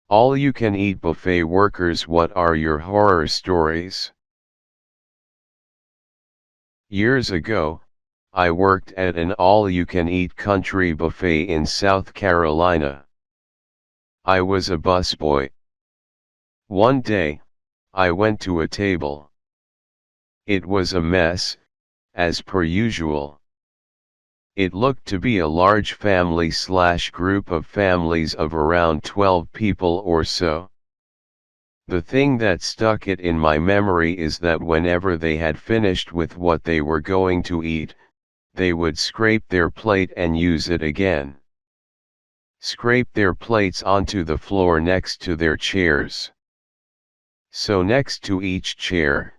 All-you-can-eat buffet workers, what are your horror stories? Years ago, I worked at an all-you-can-eat country buffet in South Carolina. I was a busboy. One day, I went to a table. It was a mess, as per usual. It looked to be a large family/group of families of around 12 people or so. The thing that stuck it in my memory is that whenever they had finished with what they were going to eat, they would scrape their plate and use it again. Scrape their plates onto the floor next to their chairs. So next to each chair,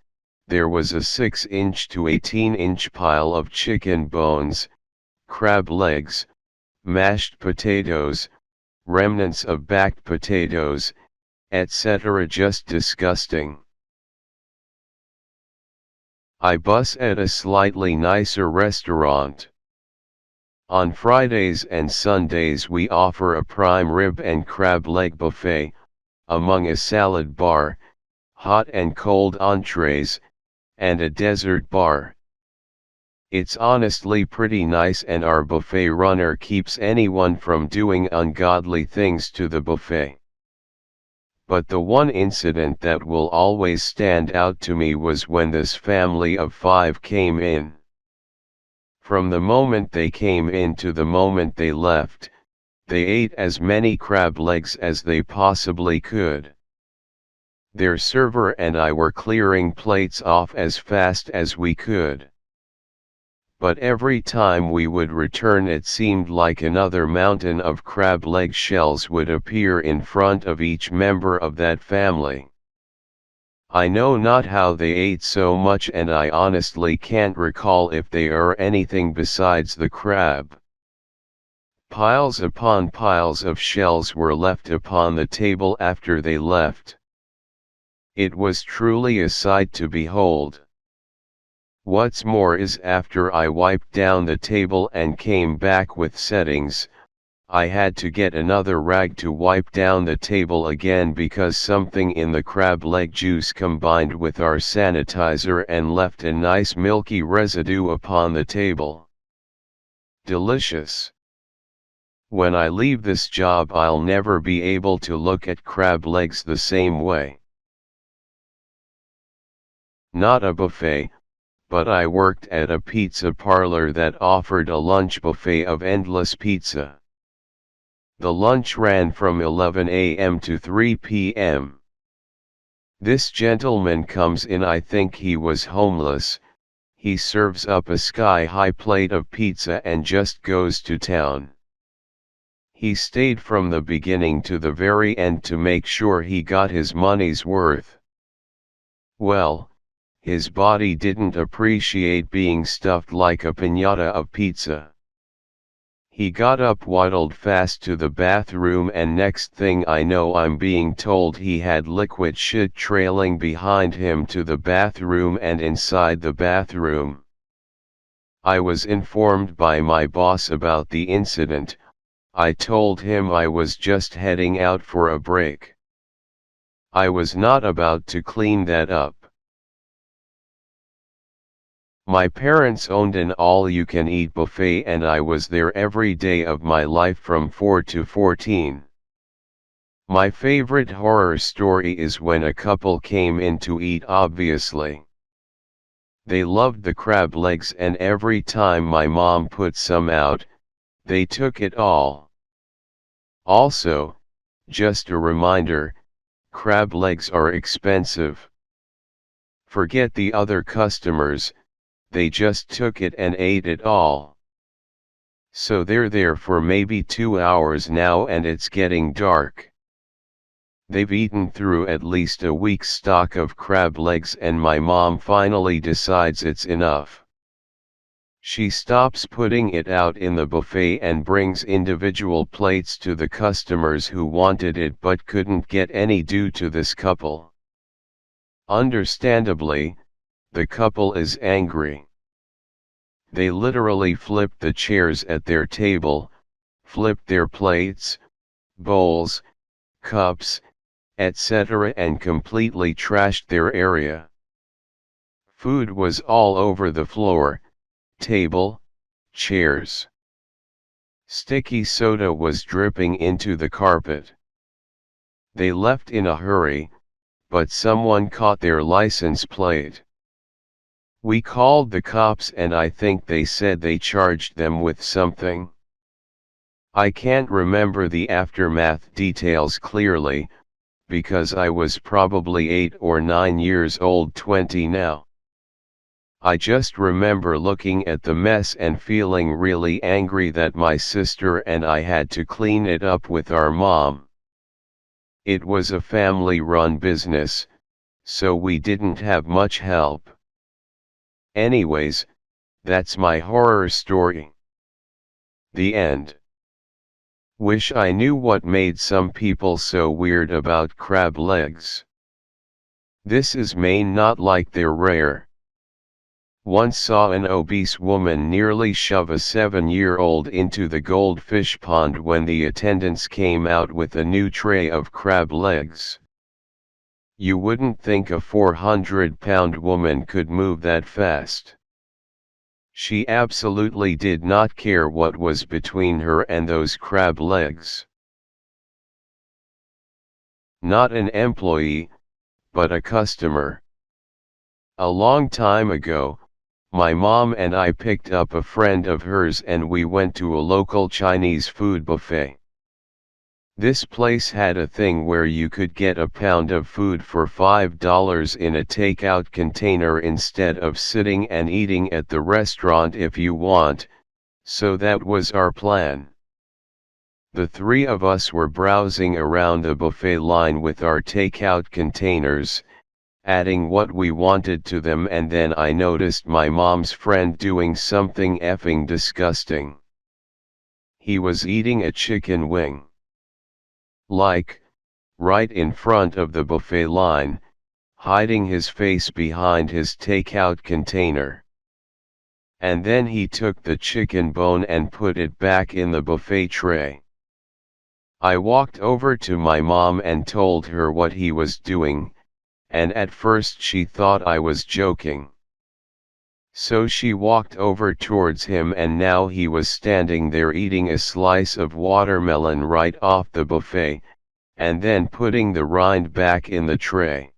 there was a 6-inch to 18-inch pile of chicken bones, crab legs, mashed potatoes, remnants of baked potatoes, etc. Just disgusting. I bus at a slightly nicer restaurant. On Fridays and Sundays we offer a prime rib and crab leg buffet, among a salad bar, hot and cold entrees, and a dessert bar. It's honestly pretty nice, and our buffet runner keeps anyone from doing ungodly things to the buffet. But the one incident that will always stand out to me was when this family of 5 came in. From the moment they came in to the moment they left, they ate as many crab legs as they possibly could. Their server and I were clearing plates off as fast as we could. But every time we would return, it seemed like another mountain of crab leg shells would appear in front of each member of that family. I know not how they ate so much, and I honestly can't recall if they ate anything besides the crab. Piles upon piles of shells were left upon the table after they left. It was truly a sight to behold. What's more is, after I wiped down the table and came back with settings, I had to get another rag to wipe down the table again because something in the crab leg juice combined with our sanitizer and left a nice milky residue upon the table. Delicious. When I leave this job, I'll never be able to look at crab legs the same way. Not a buffet, but I worked at a pizza parlor that offered a lunch buffet of endless pizza. The lunch ran from 11 a.m. to 3 p.m. This gentleman comes in, I think he was homeless, he serves up a sky-high plate of pizza and just goes to town. He stayed from the beginning to the very end to make sure he got his money's worth. Well, his body didn't appreciate being stuffed like a piñata of pizza. He got up, waddled fast to the bathroom, and next thing I know I'm being told he had liquid shit trailing behind him to the bathroom and inside the bathroom. I was informed by my boss about the incident. I told him I was just heading out for a break. I was not about to clean that up. My parents owned an all-you-can-eat buffet, and I was there every day of my life from 4 to 14. My favorite horror story is when a couple came in to eat. Obviously, they loved the crab legs, and every time my mom put some out, they took it all. Also, just a reminder, crab legs are expensive. Forget the other customers, they just took it and ate it all. So they're there for maybe 2 hours now, and it's getting dark. They've eaten through at least a week's stock of crab legs, and my mom finally decides it's enough. She stops putting it out in the buffet and brings individual plates to the customers who wanted it but couldn't get any due to this couple. Understandably, the couple is angry. They literally flipped the chairs at their table, flipped their plates, bowls, cups, etc., and completely trashed their area. Food was all over the floor, table, chairs. Sticky soda was dripping into the carpet. They left in a hurry, but someone caught their license plate. We called the cops and I think they said they charged them with something. I can't remember the aftermath details clearly, because I was probably 8 or 9 years old, 20 now. I just remember looking at the mess and feeling really angry that my sister and I had to clean it up with our mom. It was a family-run business, so we didn't have much help. Anyways, that's my horror story. The end. Wish I knew what made some people so weird about crab legs. This is Maine, not like they're rare. Once saw an obese woman nearly shove a 7-year-old into the goldfish pond when the attendants came out with a new tray of crab legs. You wouldn't think a 400-pound woman could move that fast. She absolutely did not care what was between her and those crab legs. Not an employee, but a customer. A long time ago, my mom and I picked up a friend of hers and we went to a local Chinese food buffet. This place had a thing where you could get a pound of food for $5 in a takeout container instead of sitting and eating at the restaurant if you want, so that was our plan. The three of us were browsing around the buffet line with our takeout containers, adding what we wanted to them, and then I noticed my mom's friend doing something effing disgusting. He was eating a chicken wing. Like, right in front of the buffet line, hiding his face behind his takeout container. And then he took the chicken bone and put it back in the buffet tray. I walked over to my mom and told her what he was doing, and at first she thought I was joking. So she walked over towards him and now he was standing there eating a slice of watermelon right off the buffet, and then putting the rind back in the tray.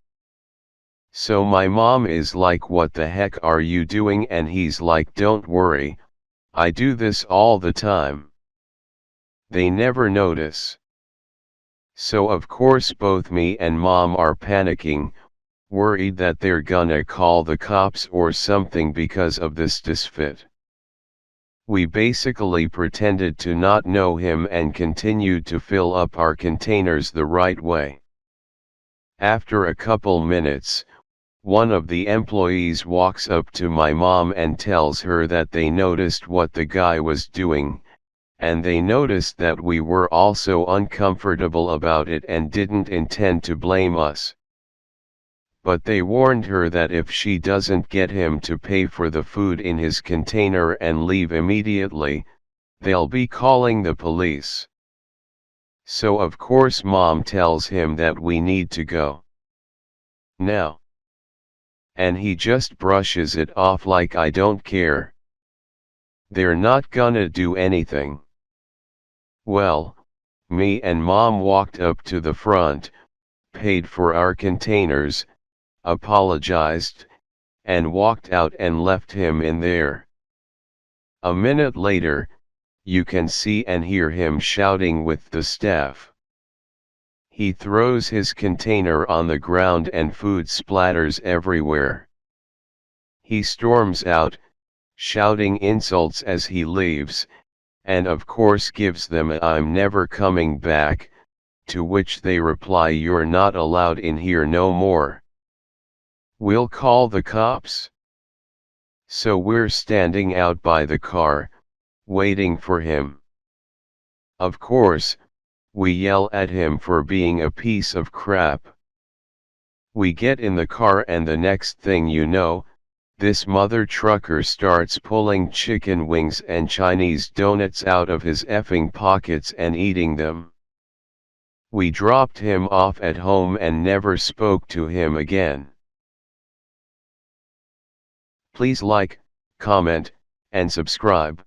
So my mom is like, "What the heck are you doing?" And he's like, "Don't worry, I do this all the time." They never notice. So of course both me and mom are panicking, worried that they're gonna call the cops or something because of this disfit. We basically pretended to not know him and continued to fill up our containers the right way. After a couple minutes, one of the employees walks up to my mom and tells her that they noticed what the guy was doing, and they noticed that we were also uncomfortable about it and didn't intend to blame us. But they warned her that if she doesn't get him to pay for the food in his container and leave immediately, they'll be calling the police. So of course mom tells him that we need to go now. And he just brushes it off like, "I don't care. They're not gonna do anything." Well, me and mom walked up to the front, paid for our containers, apologized, and walked out and left him in there. A minute later, you can see and hear him shouting with the staff. He throws his container on the ground and food splatters everywhere. He storms out, shouting insults as he leaves, and of course gives them a "I'm never coming back," to which they reply, "You're not allowed in here no more. We'll call the cops." So we're standing out by the car, waiting for him. Of course, we yell at him for being a piece of crap. We get in the car and the next thing you know, this mother trucker starts pulling chicken wings and Chinese donuts out of his effing pockets and eating them. We dropped him off at home and never spoke to him again. Please like, comment, and subscribe.